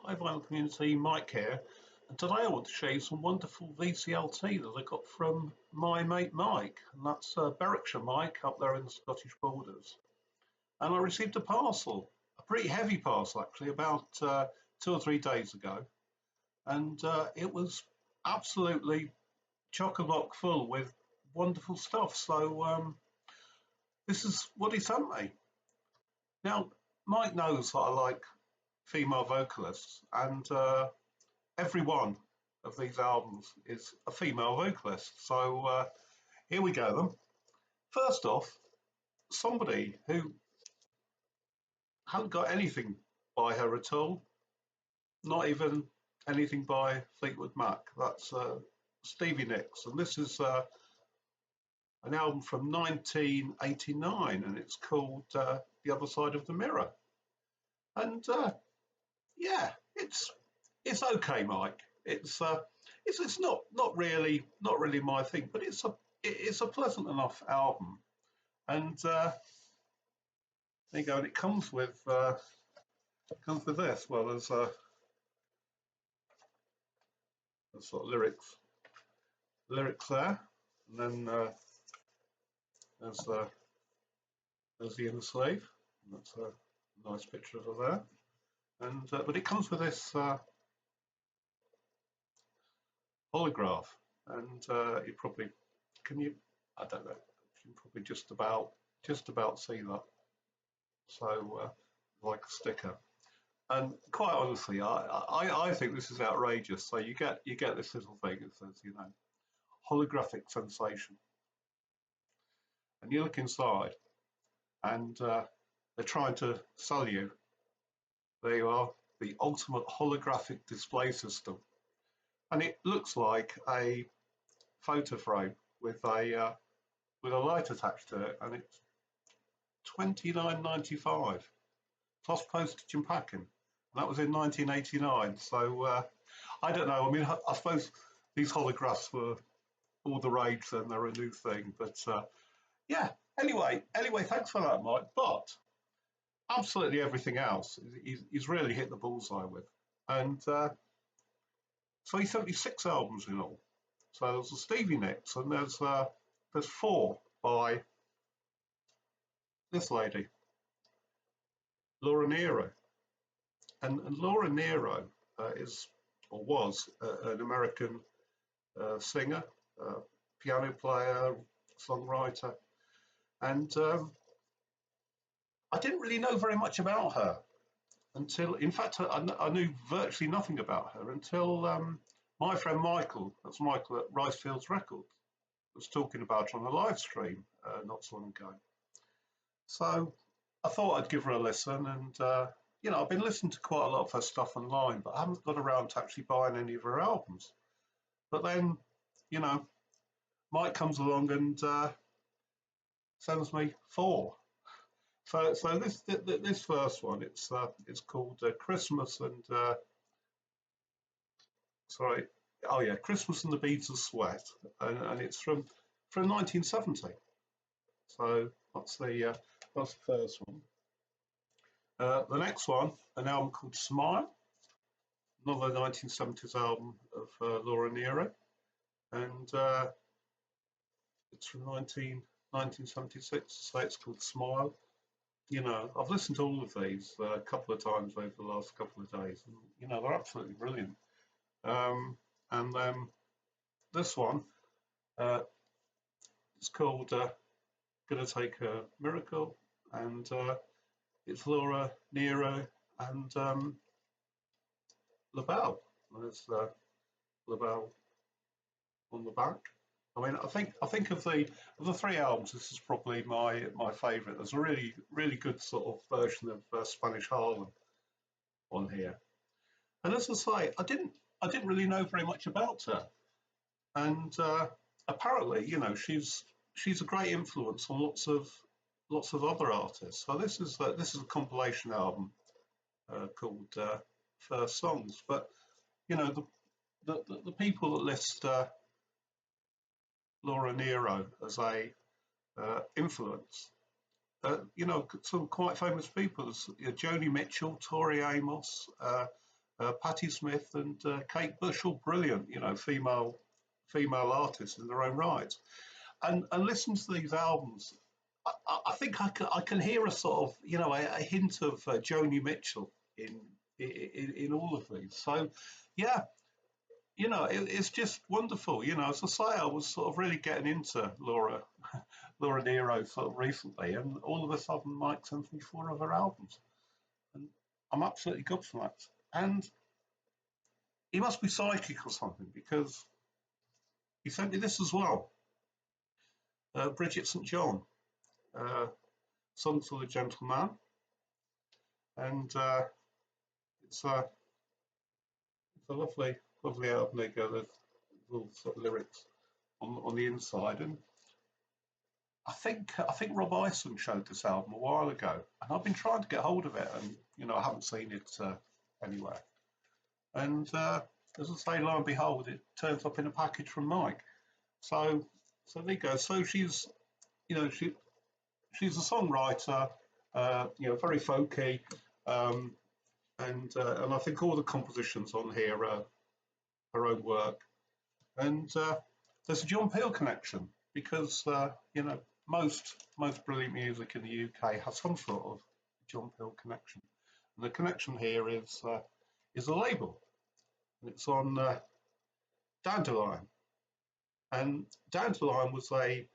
Hi vinyl community, Mike here, and today I want to show you some wonderful VCLT that I got from my mate Mike, and that's Berwickshire Mike up there in the Scottish borders. And I received a parcel, a pretty heavy parcel actually, about 2 or 3 days ago, and it was absolutely chock-a-block full with wonderful stuff. So this is what he sent me. Now, Mike knows that I like female vocalists, and every one of these albums is a female vocalist. So here we go then. First off, somebody who hadn't got anything by her at all, not even anything by Fleetwood Mac. That's Stevie Nicks, and this is an album from 1989, and it's called The Other Side of the Mirror. And yeah, it's okay, Mike. It's not really my thing, but it's a pleasant enough album. And there you go. And it comes with this. Well, there's sort of lyrics there, and then there's the inner sleeve. That's a nice picture of her there. And but it comes with this holograph, and you probably I don't know, you can probably just about see that. So like a sticker. And quite honestly, I think this is outrageous. So you get this little thing that says, you know, holographic sensation, and you look inside, and they're trying to sell you. There you are, the ultimate holographic display system, and it looks like a photo frame with a light attached to it, and it's $29.95 plus postage and packing. And that was in 1989. So I don't know. I mean, I suppose these holographs were all the rage then. They're a new thing, but yeah. Anyway, thanks for that, Mike. But absolutely everything else, he's really hit the bullseye with. And so he sent me 6 albums in all. So there's a Stevie Nicks, and there's 4 by this lady, Nyro. And Laura Nyro is, or was, an American singer, piano player, songwriter, and I didn't really know very much about her until, in fact, I knew virtually nothing about her until my friend Michael, that's Michael at Ricefields Records, was talking about her on a live stream not so long ago. So I thought I'd give her a listen, and you know, I've been listening to quite a lot of her stuff online, but I haven't got around to actually buying any of her albums. But then, you know, Mike comes along and sends me 4. So this first one, it's called Christmas and sorry, oh yeah, Christmas and the Beads of Sweat, and it's from 1970. So that's the first one. The next one, an album called Smile, another 1970s album of Laura Nyro, and it's from 1976, so it's called Smile. You know, I've listened to all of these a couple of times over the last couple of days, and you know, they're absolutely brilliant. And then this one, it's called Gonna Take a Miracle, and it's Laura Nyro and LaBelle. There's LaBelle on the back. I mean, I think of the 3 albums, this is probably my favourite. There's a really good sort of version of Spanish Harlem on here. And as I say, I didn't really know very much about her, and apparently, you know, she's a great influence on lots of other artists. So this is a compilation album called First Songs. But you know, the people that list Laura Nyro as a influence, you know, some quite famous people, Joni Mitchell, Tori Amos, Patti Smith and Kate Bush, all brilliant, you know, female artists in their own right. And listen to these albums. I think I can hear a sort of, you know, a hint of Joni Mitchell in all of these. So, yeah, you know, it's just wonderful. You know, as I say, I was sort of really getting into Laura Nyro sort of recently, and all of a sudden, Mike sends me four of her albums, and I'm absolutely gobsmacked. And he must be psychic or something because he sent me this as well. Bridget St. John, uh, Songs for the Gentleman, and it's it's a lovely album. There go, there's little sort of lyrics on the inside, and I think Rob Ison showed this album a while ago, and I've been trying to get hold of it, and you know I haven't seen it anywhere. And as I say, lo and behold, it turns up in a package from Mike. So there you go. So she's you know she's a songwriter, you know, very folky, um, and I think all the compositions on here are her own work. And there's a John Peel connection because you know most brilliant music in the UK has some sort of John Peel connection, and the connection here is a label, and it's on Dandelion, and Dandelion was a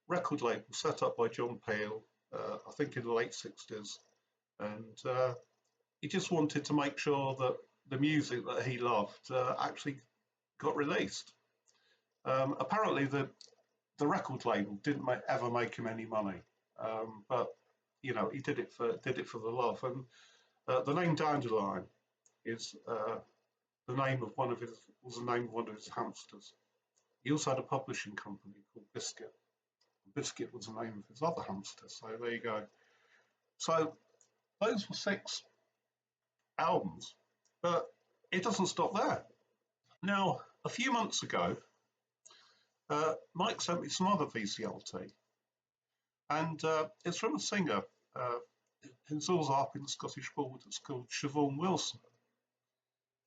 record label set up by John Peel, I think in the late '60s, and he just wanted to make sure that the music that he loved actually got released. Apparently, the record label didn't ever make him any money, but you know he did it for the love. And the name Dandelion is the name of one of his was the name of one of his hamsters. He also had a publishing company called Biscuit. Biscuit was the name of his other hamster. So there you go. So those were six albums, but it doesn't stop there. Now, a few months ago, Mike sent me some other VCLT, and it's from a singer who's also up in the Scottish borders called Siobhan Wilson.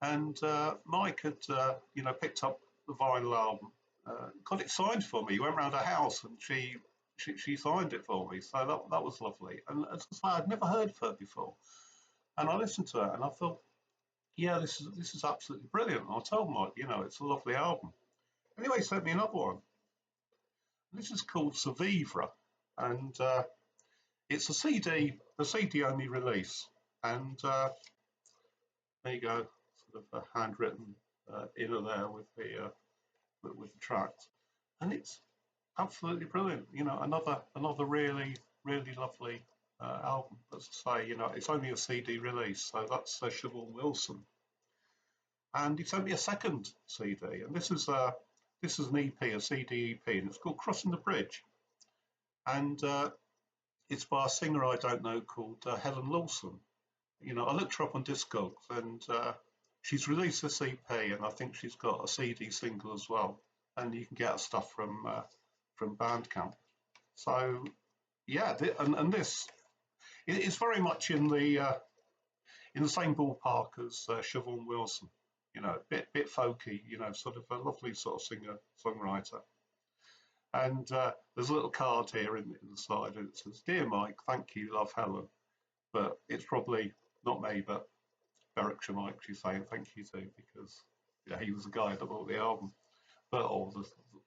And Mike had, you know, picked up the vinyl album, got it signed for me. He went round her house and she signed it for me. So that was lovely. And as I say, I'd never heard of her before, and I listened to it and I thought, yeah, this is absolutely brilliant. And I told Mike, you know, it's a lovely album. Anyway, he sent me another one. This is called Survivre, and it's a CD only release. And there you go, sort of a handwritten inner there with the tracks, and it's absolutely brilliant. You know, another really lovely album. As I say, you know, it's only a CD release, so that's Siobhan Wilson. And he sent me a second CD, and this is an EP, a CD EP, and it's called Crossing the Bridge, and it's by a singer I don't know called Helen Lawson. You know, I looked her up on Discogs, and she's released this EP, and I think she's got a CD single as well, and you can get her stuff from Bandcamp. So yeah, and this is very much in the same ballpark as Siobhan Wilson. You know, bit folky. You know, sort of a lovely sort of singer songwriter. And there's a little card here in the side, and it says, "Dear Mike, thank you, love Helen." But it's probably not me, but Berwickshire Mike. She's saying thank you to because yeah, he was the guy that bought the album, but or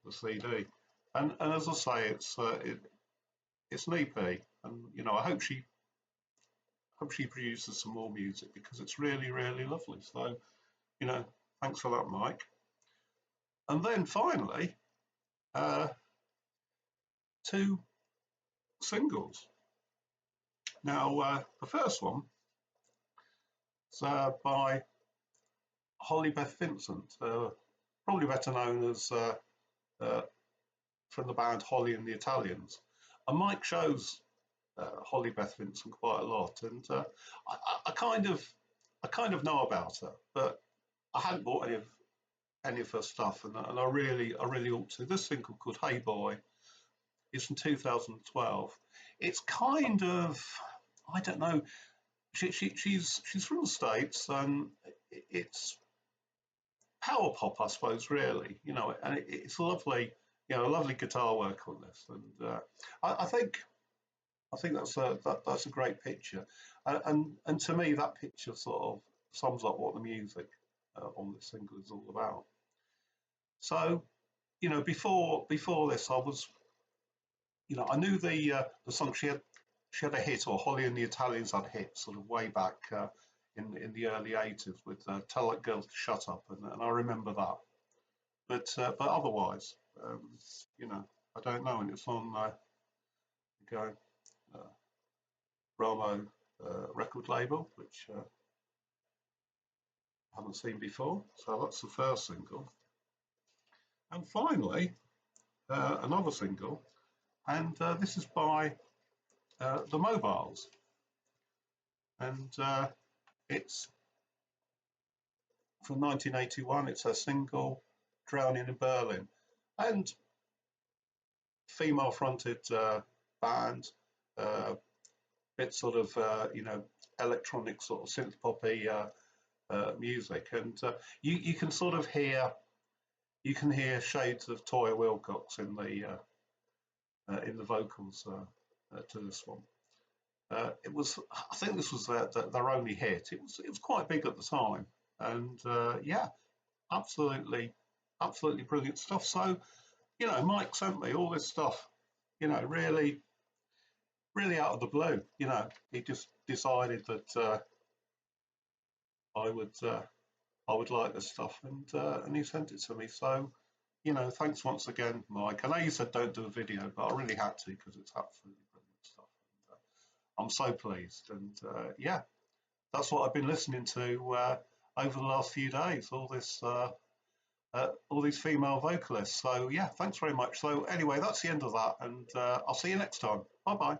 the CD. And as I say, it's an EP, and you know, I hope she produces some more music because it's really lovely. So you know, thanks for that, Mike. And then finally, uh, two singles. Now, the first one is by Holly Beth Vincent, probably better known as uh, from the band Holly and the Italians. And Mike shows Holly Beth Vincent quite a lot, and I, I kind of know about her, but I hadn't bought any of her stuff, and I really ought to. This single called Hey Boy is from 2012. It's kind of, I don't know. She's from the States, and it's power pop, I suppose, really, and it's lovely, lovely guitar work on this, and I think that's a great picture, and to me that picture sort of sums up what the music on this single is all about. So, before this, I knew the song she had a hit, or Holly and the Italians had hits sort of way back in the early '80s with "Tell That Girl to Shut Up," and I remember that. But otherwise, I don't know, and it's on go uh, Ramo record label, which I haven't seen before. So that's the first single, and finally another single, and this is by the Mobiles, and it's from 1981. It's a single, "Drowning in Berlin," and female-fronted band, bit sort of electronic sort of synth poppy music, and you can sort of hear shades of Toyah Willcox in the vocals to this one. I think this was their only hit. It was quite big at the time, and yeah, absolutely brilliant stuff. So Mike sent me all this stuff, really out of the blue. He just decided that I would like this stuff, and he sent it to me. So thanks once again, Mike. I know you said don't do a video, but I really had to because it's absolutely brilliant stuff. And, I'm so pleased, and yeah, that's what I've been listening to over the last few days. All these female vocalists. So yeah, thanks very much. So anyway, that's the end of that, and I'll see you next time. Bye bye.